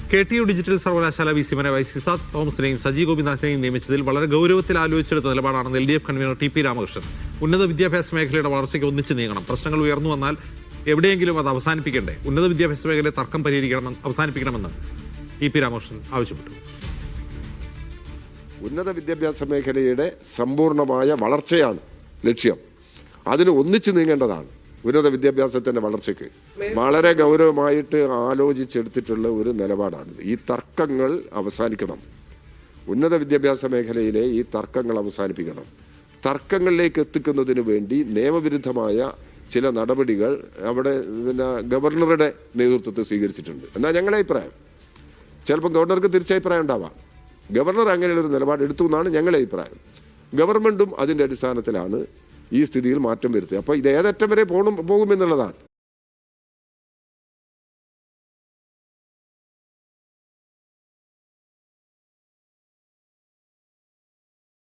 KTU digital സർവകലാശാല വിസിമാരെ സിസാദ് തോമസിനെയും സജി ഗോപിനാഥിനെയും നിയമിച്ചതിൽ വളരെ ഗൗരവത്തിൽ ആലോചിച്ചെടുത്ത നിലപാടാണെന്ന് LDF കൺവീനർ TP രാമകൃഷ്ണൻ. ഉന്നത വിദ്യാഭ്യാസ മേഖലയുടെ വളർച്ചയ്ക്ക് ഒന്നിച്ച് നീങ്ങണം. പ്രശ്നങ്ങൾ ഉയർന്നു വന്നാൽ എവിടെയെങ്കിലും അത് അവസാനിപ്പിക്കണ്ടേ? ഉന്നത വിദ്യാഭ്യാസ മേഖലയെ തർക്കം അവസാനിപ്പിക്കണമെന്ന് TP രാമകൃഷ്ണൻ ആവശ്യപ്പെട്ടു. ഉന്നത വിദ്യാഭ്യാസ മേഖലയുടെ സമ്പൂർണമായ വളർച്ചയാണ് ലക്ഷ്യം. അതിന് ഒന്നിച്ചു നീങ്ങേണ്ടതാണ്. ഉന്നത വിദ്യാഭ്യാസത്തിന്റെ വളർച്ചയ്ക്ക് വളരെ ഗൗരവമായിട്ട് ആലോചിച്ചെടുത്തിട്ടുള്ള ഒരു നിലപാടാണിത്. ഈ തർക്കങ്ങൾ അവസാനിക്കണം. ഉന്നത വിദ്യാഭ്യാസ മേഖലയിലെ ഈ തർക്കങ്ങൾ അവസാനിപ്പിക്കണം. തർക്കങ്ങളിലേക്ക് എത്തിക്കുന്നതിന് വേണ്ടി നിയമവിരുദ്ധമായ ചില നടപടികൾ അവിടെ ഗവർണറുടെ നേതൃത്വത്തിൽ സ്വീകരിച്ചിട്ടുണ്ട്. എന്നാൽ ഞങ്ങളുടെ അഭിപ്രായം, ചിലപ്പോൾ ഗവർണർക്ക് തിരിച്ചഭിപ്രായം ഉണ്ടാവാം. ഗവർണർ അങ്ങനെയുള്ളൊരു നിലപാട് എടുത്തു എന്നാണ് ഞങ്ങളുടെ അഭിപ്രായം. ഗവൺമെൻറ്റും അതിൻ്റെ അടിസ്ഥാനത്തിലാണ് ഈ സ്ഥിതിയിൽ മാറ്റം വരുത്തുക. അപ്പോൾ ഇത് ഏതറ്റം വരെ പോകുമെന്നുള്ളതാണ്.